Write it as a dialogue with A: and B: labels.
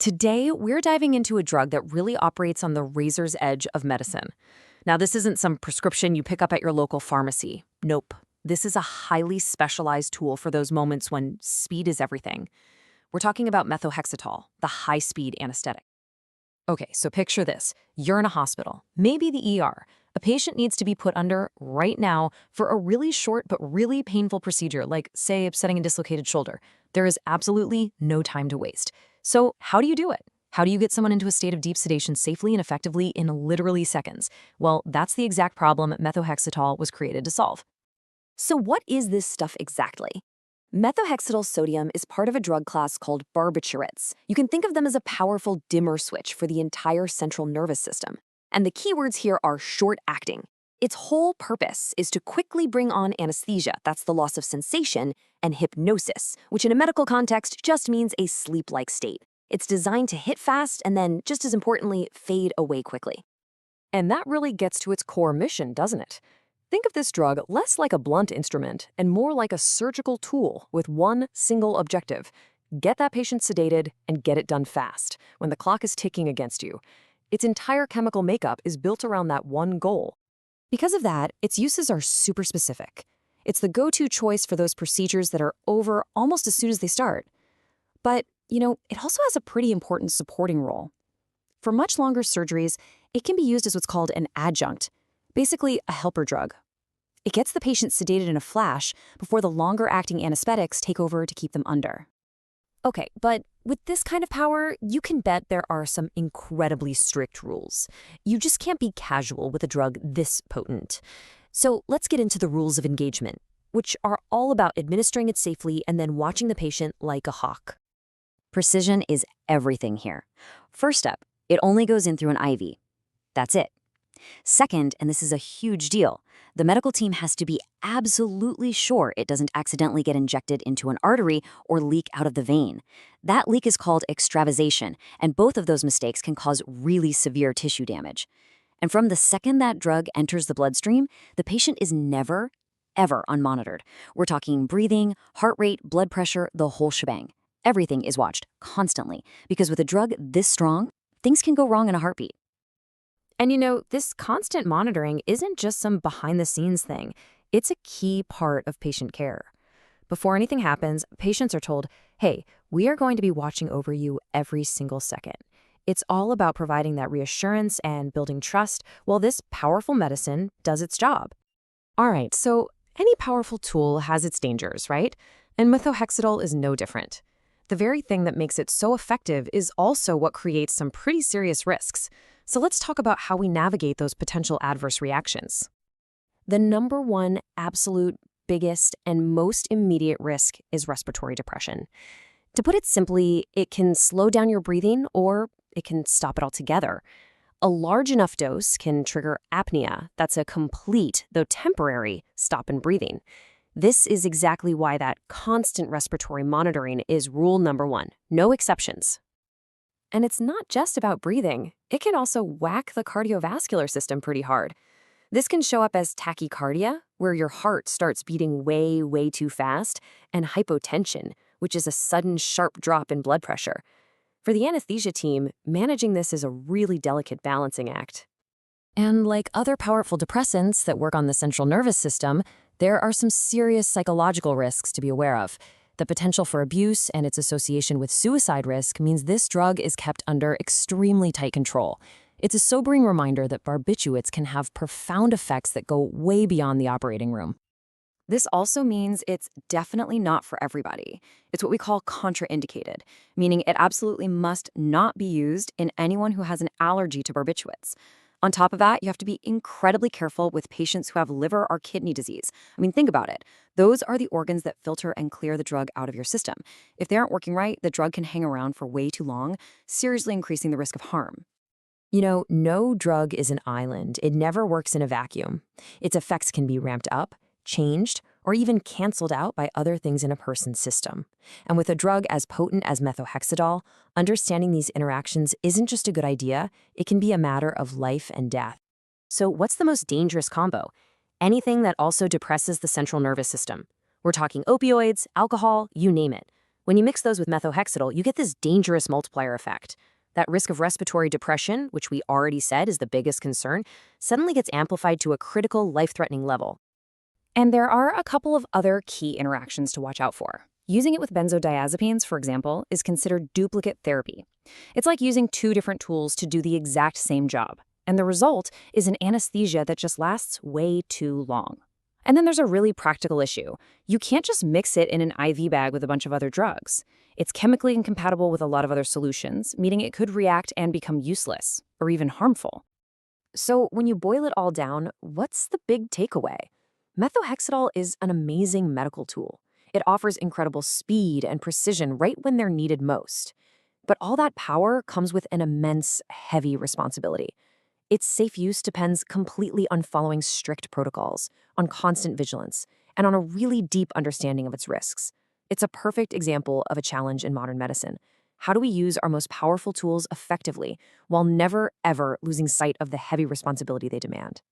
A: Today, we're diving into a drug that really operates on the razor's edge of medicine. Now, this isn't some prescription you pick up at your local pharmacy. Nope. This is a highly specialized tool for those moments when speed is everything. We're talking about methohexital, the high-speed anesthetic. Okay, so picture this. You're in a hospital, maybe the ER. A patient needs to be put under right now for a really short but really painful procedure, like, say, setting a dislocated shoulder. There is absolutely no time to waste. So how do you do it? How do you get someone into a state of deep sedation safely and effectively in literally seconds? Well, that's the exact problem methohexital was created to solve.
B: So what is this stuff exactly? Methohexital sodium is part of a drug class called barbiturates. You can think of them as a powerful dimmer switch for the entire central nervous system. And the keywords here are short-acting. Its whole purpose is to quickly bring on anesthesia, that's the loss of sensation, and hypnosis, which in a medical context just means a sleep-like state. It's designed to hit fast and then, just as importantly, fade away quickly.
A: And that really gets to its core mission, doesn't it? Think of this drug less like a blunt instrument and more like a surgical tool with one single objective: get that patient sedated and get it done fast, when the clock is ticking against you. Its entire chemical makeup is built around that one goal. Because of that, its uses are super specific. It's the go-to choice for those procedures that are over almost as soon as they start. But, it also has a pretty important supporting role. For much longer surgeries, it can be used as what's called an adjunct, basically a helper drug. It gets the patient sedated in a flash before the longer-acting anesthetics take over to keep them under. Okay, but with this kind of power, you can bet there are some incredibly strict rules. You just can't be casual with a drug this potent. So let's get into the rules of engagement, which are all about administering it safely and then watching the patient like a hawk.
B: Precision is everything here. First up, it only goes in through an IV. That's it. Second, and this is a huge deal, the medical team has to be absolutely sure it doesn't accidentally get injected into an artery or leak out of the vein. That leak is called extravasation, and both of those mistakes can cause really severe tissue damage. And from the second that drug enters the bloodstream, the patient is never, ever unmonitored. We're talking breathing, heart rate, blood pressure, the whole shebang. Everything is watched constantly, because with a drug this strong, things can go wrong in a heartbeat.
A: And this constant monitoring isn't just some behind-the-scenes thing. It's a key part of patient care. Before anything happens, patients are told, hey, we are going to be watching over you every single second. It's all about providing that reassurance and building trust while this powerful medicine does its job. All right, so any powerful tool has its dangers, right? And methohexital is no different. The very thing that makes it so effective is also what creates some pretty serious risks. So let's talk about how we navigate those potential adverse reactions. The number one absolute biggest and most immediate risk is respiratory depression. To put it simply, it can slow down your breathing or it can stop it altogether. A large enough dose can trigger apnea. That's a complete, though temporary, stop in breathing. This is exactly why that constant respiratory monitoring is rule number one. No exceptions. And it's not just about breathing. It can also whack the cardiovascular system pretty hard. This can show up as tachycardia, where your heart starts beating way, way too fast, and hypotension, which is a sudden sharp drop in blood pressure. For the anesthesia team, managing this is a really delicate balancing act. And like other powerful depressants that work on the central nervous system, there are some serious psychological risks to be aware of. The potential for abuse and its association with suicide risk means this drug is kept under extremely tight control. It's a sobering reminder that barbiturates can have profound effects that go way beyond the operating room. This also means it's definitely not for everybody. It's what we call contraindicated, meaning it absolutely must not be used in anyone who has an allergy to barbiturates. On top of that, you have to be incredibly careful with patients who have liver or kidney disease. I mean, think about it. Those are the organs that filter and clear the drug out of your system. If they aren't working right, the drug can hang around for way too long, seriously increasing the risk of harm. No drug is an island. It never works in a vacuum. Its effects can be ramped up, changed, or even canceled out by other things in a person's system. And with a drug as potent as methohexital, understanding these interactions isn't just a good idea, it can be a matter of life and death. So what's the most dangerous combo? Anything that also depresses the central nervous system. We're talking opioids, alcohol, you name it. When you mix those with methohexital, you get this dangerous multiplier effect. That risk of respiratory depression, which we already said is the biggest concern, suddenly gets amplified to a critical, life-threatening level. And there are a couple of other key interactions to watch out for. Using it with benzodiazepines, for example, is considered duplicate therapy. It's like using two different tools to do the exact same job. And the result is an anesthesia that just lasts way too long. And then there's a really practical issue. You can't just mix it in an IV bag with a bunch of other drugs. It's chemically incompatible with a lot of other solutions, meaning it could react and become useless, or even harmful. So when you boil it all down, what's the big takeaway? Methohexital is an amazing medical tool. It offers incredible speed and precision right when they're needed most. But all that power comes with an immense, heavy responsibility. Its safe use depends completely on following strict protocols, on constant vigilance, and on a really deep understanding of its risks. It's a perfect example of a challenge in modern medicine. How do we use our most powerful tools effectively while never, ever losing sight of the heavy responsibility they demand?